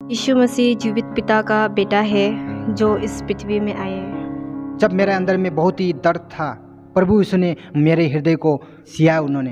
यीशु मसीह जीवित पिता का बेटा है जो इस पृथ्वी में आए हैं। जब मेरे अंदर में बहुत ही दर्द था, प्रभु यीशु ने मेरे हृदय को सिया, उन्होंने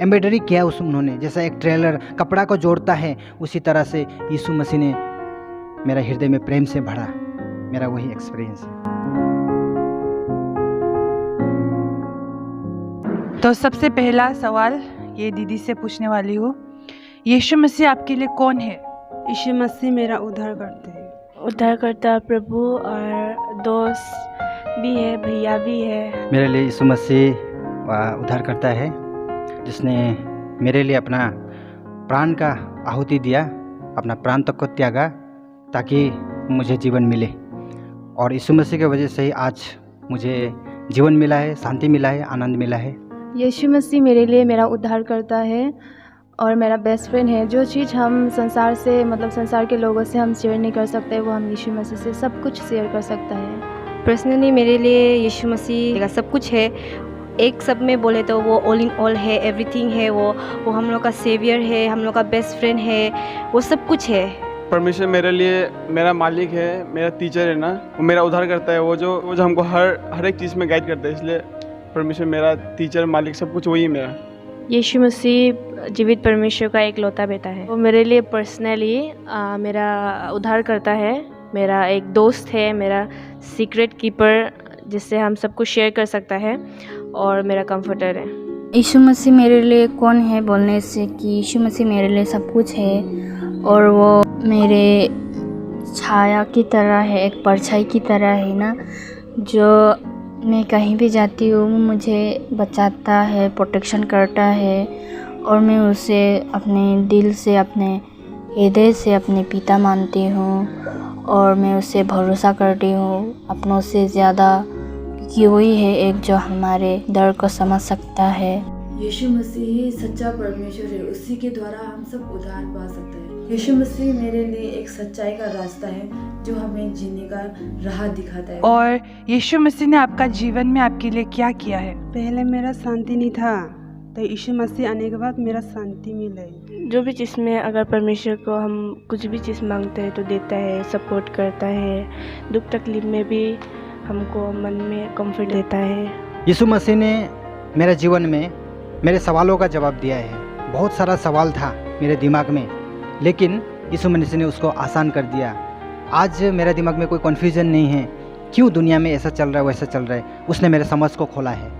एम्ब्रॉयडरी किया उन्होंने, जैसा एक ट्रेलर कपड़ा को जोड़ता है उसी तरह से यीशु मसीह ने मेरा हृदय में प्रेम से भरा। मेरा वही एक्सपीरियंस है। तो सबसे पहला सवाल ये दीदी से पूछने वाली हूँ, यीशु मसीह आपके लिए कौन है? यीशु मसीह मेरा उद्धार करते हैं। उद्धारकर्ता प्रभु और दोस्त भी है, भैया भी है। मेरे लिए यीशु मसीह उद्धार करता है, जिसने मेरे लिए अपना प्राण का आहुति दिया, अपना प्राण तक को त्यागा ताकि मुझे जीवन मिले। और यीशु मसीह की वजह से ही आज मुझे जीवन मिला है, शांति मिला है, आनंद मिला है। यीशु मसीह मेरे लिए मेरा उद्धार करता है और मेरा बेस्ट फ्रेंड है। जो चीज़ हम संसार से संसार के लोगों से हम शेयर नहीं कर सकते, वो हम यीशु मसीह से सब कुछ शेयर कर सकता है। पर्सनली मेरे लिए यीशु मसीह का सब कुछ है। एक सब में बोले तो वो ऑल इन ऑल है, एवरीथिंग है। वो हम लोग का सेवियर है, हम लोग का बेस्ट फ्रेंड है, वो सब कुछ है। परमेश्वर मेरे लिए मेरा मालिक है, मेरा टीचर है ना, वो मेरा उद्धार करता है। वो जो हमको हर एक चीज़ में गाइड करता है, इसलिए परमेश्वर मेरा टीचर, मालिक, सब कुछ वही है मेरा। यीशु मसीह जीवित परमेश्वर का एक लौता बेटा है। वो मेरे लिए पर्सनली मेरा उद्धार करता है, मेरा एक दोस्त है, मेरा सीक्रेट कीपर जिससे हम सब कुछ शेयर कर सकता है, और मेरा कंफर्टर है। यीशु मसीह मेरे लिए कौन है बोलने से कि यीशु मसीह मेरे लिए सब कुछ है, और वो मेरे छाया की तरह है, एक परछाई की तरह है ना, जो मैं कहीं भी जाती हूँ मुझे बचाता है, प्रोटेक्शन करता है, और मैं उसे अपने दिल से, अपने हृदय से अपने पिता मानती हूँ, और मैं उसे भरोसा करती हूँ अपनों से ज़्यादा, क्योंकि वही है एक जो हमारे दर्द को समझ सकता है। यीशु मसीह ही सच्चा परमेश्वर है, उसी के द्वारा हम सब उद्धार पा सकते हैं। यीशु मसीह मेरे लिए एक सच्चाई का रास्ता है जो हमें जीने का राह दिखाता है। और यीशु मसीह ने आपका जीवन में आपके लिए क्या किया है? पहले मेरा शांति नहीं था, तो यीशु मसीह आने के बाद मेरा शांति मिले। जो भी चीज़ में अगर परमेश्वर को हम कुछ भी चीज़ मांगते हैं तो देता है, सपोर्ट करता है। दुख तकलीफ में भी हमको मन में कंफर्ट देता है। यीशु मसीह ने मेरे जीवन में मेरे सवालों का जवाब दिया है। बहुत सारा सवाल था मेरे दिमाग में, लेकिन यीशु मसीह ने उसको आसान कर दिया। आज मेरे दिमाग में कोई कन्फ्यूज़न नहीं है, क्यों दुनिया में ऐसा चल रहा है वैसा चल रहा है। उसने मेरे समझ को खोला है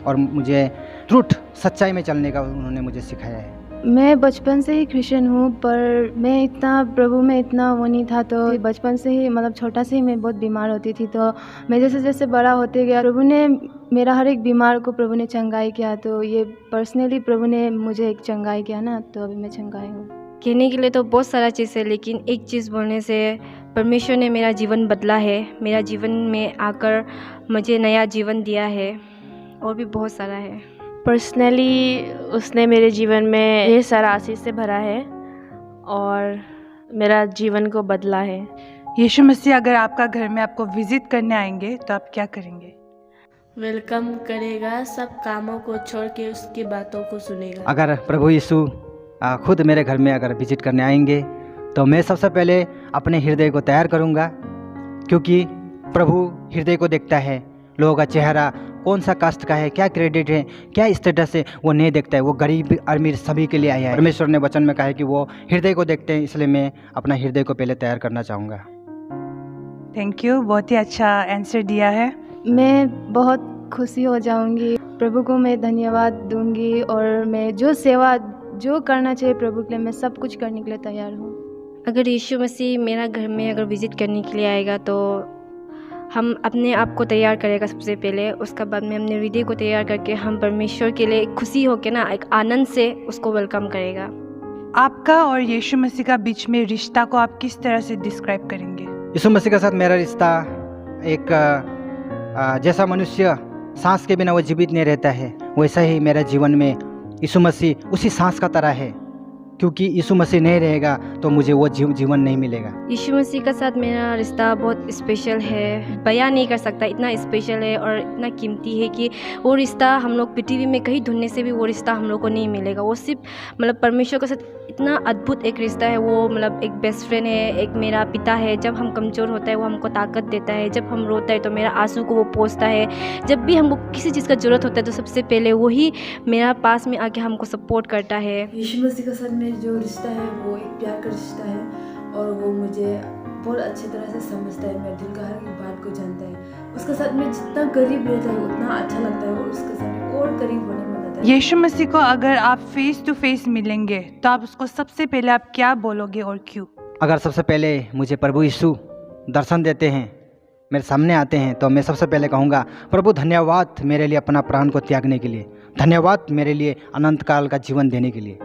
और मुझे ट्रूथ, सच्चाई में चलने का उन्होंने मुझे सिखाया है। मैं बचपन से ही क्रिश्चियन हूँ, पर मैं इतना प्रभु में इतना वो नहीं था, तो बचपन से ही छोटा से ही मैं बहुत बीमार होती थी। तो मैं जैसे जैसे बड़ा होते गया, प्रभु ने मेरा हर एक बीमार को प्रभु ने चंगाई किया। तो ये पर्सनली प्रभु ने मुझे एक चंगाई किया ना, तो अभी मैं चंगाई हूँ। कहने के लिए तो बहुत सारा चीज़ है, लेकिन एक चीज़ बोलने से परमेश्वर ने मेरा जीवन बदला है। मेरा जीवन में आकर मुझे नया जीवन दिया है, और भी बहुत सारा है। पर्सनली उसने मेरे जीवन में ढेर सारा आशीष से भरा है और मेरा जीवन को बदला है। यीशु मसीह अगर आपका घर में आपको विजिट करने आएंगे तो आप क्या करेंगे? वेलकम करेगा, सब कामों को छोड़ के उसकी बातों को सुनेगा। अगर प्रभु यीशु खुद मेरे घर में अगर विजिट करने आएंगे तो मैं सबसे पहले अपने हृदय को तैयार करूंगा, क्योंकि प्रभु हृदय को देखता है। लोगों का चेहरा कौन सा कास्ट का है, क्या क्रेडिट है, क्या स्टेटस है, वो नहीं देखता है। वो गरीब अमीर सभी के लिए आया है। परमेश्वर ने वचन में कहा है कि वो हृदय को देखते हैं, इसलिए मैं अपना हृदय को पहले तैयार करना चाहूँगा। थैंक यू, बहुत ही अच्छा आंसर दिया है। मैं बहुत खुशी हो जाऊंगी, प्रभु को मैं धन्यवाद दूंगी, और मैं जो सेवा जो करना चाहिए प्रभु के लिए, मैं सब कुछ करने के लिए तैयार हूँ। अगर यीशु मसीह मेरा घर में अगर विजिट करने के लिए आएगा तो हम अपने आप को तैयार करेगा सबसे पहले। उसके बाद में अपने हृदय को तैयार करके हम परमेश्वर के लिए खुशी होकर ना, एक आनंद से उसको वेलकम करेगा। आपका और यीशु मसीह का बीच में रिश्ता को आप किस तरह से डिस्क्राइब करेंगे? यीशु मसीह के साथ मेरा रिश्ता एक जैसा मनुष्य सांस के बिना वो जीवित नहीं रहता है, वैसा ही मेरा जीवन में यीशु मसीह उसी सांस का तरह है। क्योंकि यीशु मसीह नहीं रहेगा तो मुझे वो जीवन नहीं मिलेगा। यीशु मसीह के साथ मेरा रिश्ता बहुत स्पेशल है, बयां नहीं कर सकता। इतना स्पेशल है और इतना कीमती है कि वो रिश्ता हम लोग पृथ्वी में कहीं ढूंढने से भी वो रिश्ता हम लोग को नहीं मिलेगा। वो सिर्फ परमेश्वर के साथ इतना अद्भुत एक रिश्ता है वो, मतलब एक बेस्ट फ्रेंड है, एक मेरा पिता है। जब हम कमज़ोर होता है वो हमको ताकत देता है, जब हम रोता है तो मेरा आंसू को वो पोंछता है, जब भी हमको किसी चीज़ का ज़रूरत होता है तो सबसे पहले वही मेरा पास में आके हमको सपोर्ट करता है। यीशु मसीह के साथ में जो रिश्ता है वो एक प्यार का रिश्ता है और वो मुझे बहुत अच्छी तरह से समझता है, मेरे दिल का हर एक बात को जानता है। उसके साथ में जितना करीब रहता है उतना अच्छा लगता है और उसके साथ में और करीब होने में लगता है। यीशु मसीह को अगर आप फेस टू फेस मिलेंगे तो आप उसको सबसे पहले आप क्या बोलोगे और क्यों? अगर सबसे पहले मुझे प्रभु यीशु दर्शन देते हैं, मेरे सामने आते हैं, तो मैं सबसे पहले कहूँगा प्रभु धन्यवाद मेरे लिए अपना प्राण को त्यागने के लिए, धन्यवाद मेरे लिए अनंत काल का जीवन देने के लिए।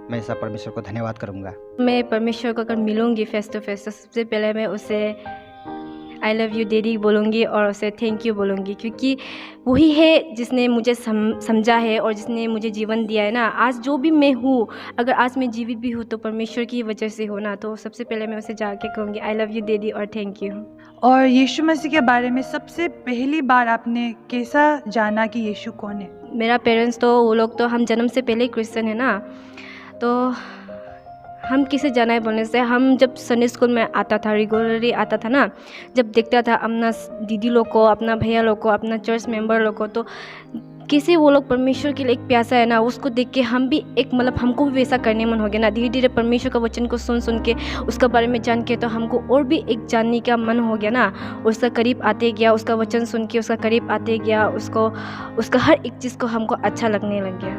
मैं ऐसा परमेश्वर को धन्यवाद करूँगा। मैं परमेश्वर को अगर मिलूँगी फेस टू फेस तो सबसे पहले मैं उसे आई लव यू डैडी बोलूँगी और उसे थैंक यू बोलूँगी, क्योंकि वही है जिसने मुझे समझा है और जिसने मुझे जीवन दिया है ना। आज जो भी मैं हूँ, अगर आज मैं जीवित भी हूँ तो परमेश्वर की वजह से हो ना, तो सबसे पहले मैं उसे जाके कहूँगी आई लव यू डैडी और थैंक यू। और यीशु मसीह के बारे में सबसे पहली बार आपने कैसा जाना कि यीशु कौन है? मेरा पेरेंट्स तो वो लोग तो हम जन्म से पहले क्रिश्चियन है ना, तो हम किसे जाना है बोलने से, हम जब संडे स्कूल में आता था, रेगुलरली आता था ना, जब देखता था अपना दीदी लोग को, अपना भैया लोग को, अपना चर्च मेंबर लोग को, तो कैसे वो लोग परमेश्वर के लिए एक प्यासा है ना, उसको देख के हम भी एक मतलब हमको भी वैसा करने मन हो गया ना। धीरे धीरे परमेश्वर का वचन को सुन के उसका बारे में जान के तो हमको और भी एक जानने का मन हो गया ना। उसका करीब आते गया, उसका वचन सुन के उसका करीब आते गया, उसका हर एक चीज़ को हमको अच्छा लगने लग गया।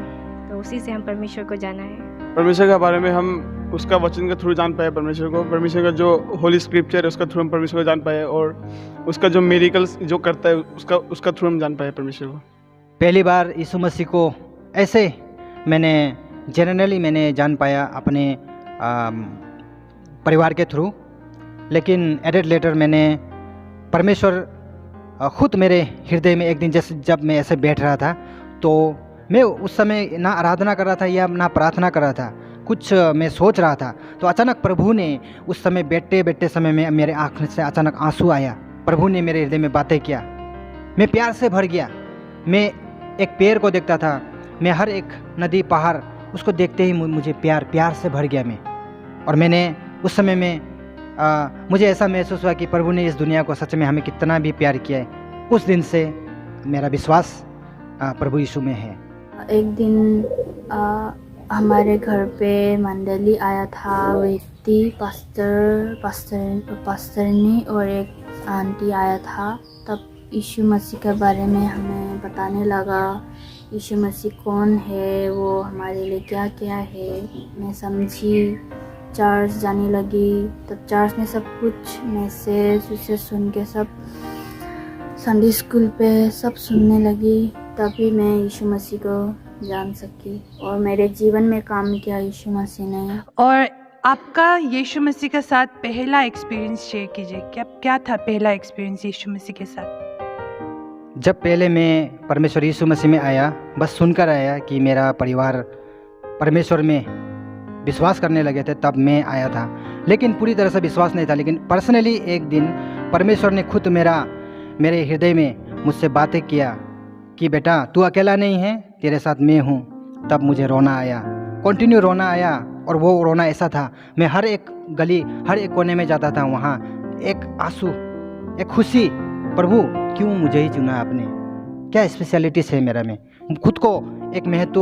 तो उसी से हम परमेश्वर को जाना है। परमेश्वर के बारे में हम उसका वचन के थ्रू जान पाए परमेश्वर का जो होली स्क्रिप्चर है उसका थ्रू हम परमेश्वर को जान पाए, और उसका जो मिरेकल्स जो करता है उसका थ्रू हम जान पाए परमेश्वर को। पहली बार यीशु मसीह को ऐसे मैंने जान पाया अपने परिवार के थ्रू, लेकिन एडेड लेटर मैंने परमेश्वर खुद मेरे हृदय में एक दिन जैसे जब मैं ऐसे बैठ रहा था, तो मैं उस समय ना आराधना कर रहा था या ना प्रार्थना कर रहा था, कुछ मैं सोच रहा था, तो अचानक प्रभु ने उस समय बैठते समय में मेरे आँख से अचानक आंसू आया। प्रभु ने मेरे हृदय में बातें किया, मैं प्यार से भर गया। मैं एक पेड़ को देखता था, मैं हर एक नदी पहाड़ उसको देखते ही मुझे प्यार से भर गया मैं। और मैंने उस समय में मुझे ऐसा महसूस हुआ कि प्रभु ने इस दुनिया को सच में हमें कितना भी प्यार किया है। उस दिन से मेरा विश्वास प्रभु यीशु में है। एक दिन हमारे घर पे मंडली आया था, व्यक्ति पास्टरनी और एक आंटी आया था। तब यीशु मसीह के बारे में हमें बताने लगा, यीशु मसीह कौन है, वो हमारे लिए क्या क्या है। मैं समझी, चर्च जाने लगी। तब चर्च में सब कुछ मैसेज उसे सुन के सब संडे स्कूल पे सब सुनने लगी। तभी मैं यीशु मसीह को जान सकी और मेरे जीवन में काम किया यीशु मसीह ने। और आपका यीशु मसीह के साथ पहला एक्सपीरियंस शेयर कीजिए। क्या था पहला एक्सपीरियंस यीशु मसीह के साथ? जब पहले मैं परमेश्वर यीशु मसीह में आया, बस सुनकर आया कि मेरा परिवार परमेश्वर में विश्वास करने लगे थे, तब मैं आया था, लेकिन पूरी तरह से विश्वास नहीं था। लेकिन पर्सनली एक दिन परमेश्वर ने खुद मेरे हृदय में मुझसे बातें किया कि बेटा तू अकेला नहीं है, तेरे साथ मैं हूँ। तब मुझे रोना आया, कंटिन्यू रोना आया। और वो रोना ऐसा था, मैं हर एक गली हर एक कोने में जाता था, वहाँ एक आंसू, एक खुशी, प्रभु क्यों मुझे ही चुना आपने, क्या स्पेशलिटीज़ है मेरा में। खुद को एक महत्व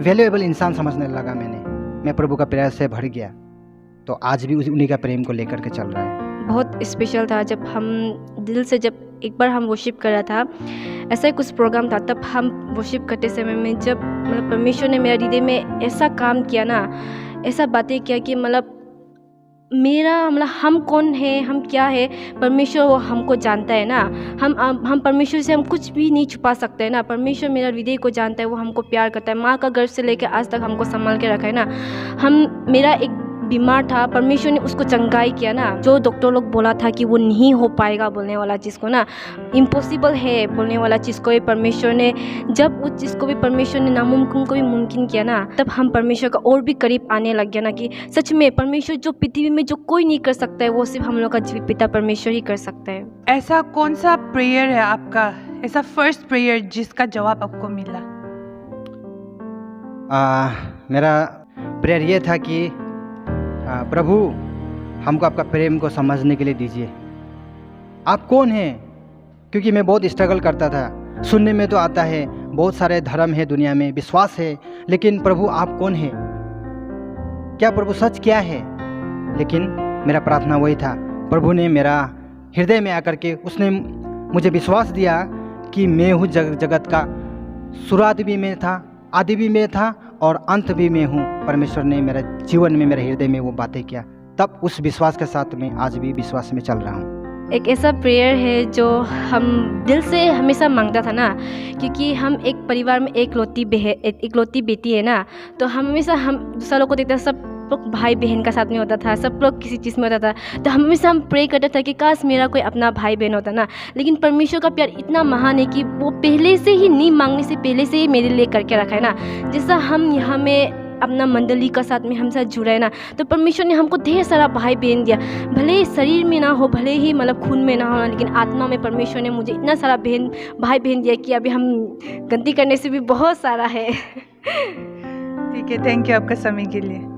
वैल्यूएबल इंसान समझने लगा मैं प्रभु का प्यार से भर गया। तो आज भी उन्हीं का प्रेम को लेकर के चल रहा है। बहुत स्पेशल था जब हम दिल से, जब एक बार हम वर्शिप कर रहा था, ऐसा ही कुछ प्रोग्राम था, तब हम वर्शिप करते समय में जब मतलब परमेश्वर ने मेरे हृदय में ऐसा काम किया ना, ऐसा बातें किया कि मतलब हम कौन है, हम क्या है, परमेश्वर वो हमको जानता है ना। हम परमेश्वर से हम कुछ भी नहीं छुपा सकते हैं ना। परमेश्वर मेरा हृदय को जानता है, वो हमको प्यार करता है। माँ का गर्भ से लेकर आज तक हमको संभाल के रखा है ना। मेरा एक बीमार था, परमेश्वर ने उसको चंगाई किया ना। जो डॉक्टर लोग बोला था कि वो नहीं हो पाएगा बोलने वाला चीज़ को ना, इम्पॉसिबल है बोलने वाला चीज़ को, परमेश्वर ने जब उस चीज़ को भी परमेश्वर ने नामुमकिन को भी मुमकिन किया ना, तब हम परमेश्वर का और भी करीब आने लग गया ना कि सच में परमेश्वर जो पृथ्वी में जो कोई नहीं कर सकता है, वो सिर्फ हम लोग का जीवित पिता परमेश्वर ही कर सकता है। ऐसा कौन सा प्रेयर है आपका, ऐसा फर्स्ट प्रेयर जिसका जवाब आपको मिला? मेरा प्रेयर ये था कि प्रभु हमको आपका प्रेम को समझने के लिए दीजिए। आप कौन हैं? क्योंकि मैं बहुत स्ट्रगल करता था। सुनने में तो आता है बहुत सारे धर्म है दुनिया में, विश्वास है, लेकिन प्रभु आप कौन हैं? क्या प्रभु सच क्या है? लेकिन मेरा प्रार्थना वही था, प्रभु ने मेरा हृदय में आकर के उसने मुझे विश्वास दिया कि मैं हूँ जगत का शुरुआत भी मैं था, आदि भी मैं था और अंत भी मैं हूँ। परमेश्वर ने मेरे जीवन में, मेरे हृदय में वो बातें किया। तब उस विश्वास के साथ मैं आज भी विश्वास में चल रहा हूँ। एक ऐसा प्रेयर है जो हम दिल से हमेशा मांगता था ना, क्योंकि हम एक परिवार में इकलौती बेटी है ना, तो हम हमेशा हम दूसरा लोग को देखते सब लोग भाई बहन का साथ में होता था, सब लोग किसी चीज़ में होता था, तो हम हमेशा प्रे करते थे कि काश मेरा कोई अपना भाई बहन होता ना। लेकिन परमेश्वर का प्यार इतना महान है कि वो पहले से ही नहीं मांगने से पहले से ही मेरे लिए करके रखा है ना। जैसा हम यहाँ में अपना मंडली का साथ में हम साथ जुड़ा है ना, तो परमेश्वर ने हमको ढेर सारा भाई बहन दिया। भले ही शरीर में ना हो, भले ही मतलब खून में ना हो, लेकिन आत्मा में परमेश्वर ने मुझे इतना सारा भाई बहन दिया कि अभी हम गिनती करने से भी बहुत सारा है। ठीक है, थैंक यू आपका समय के लिए।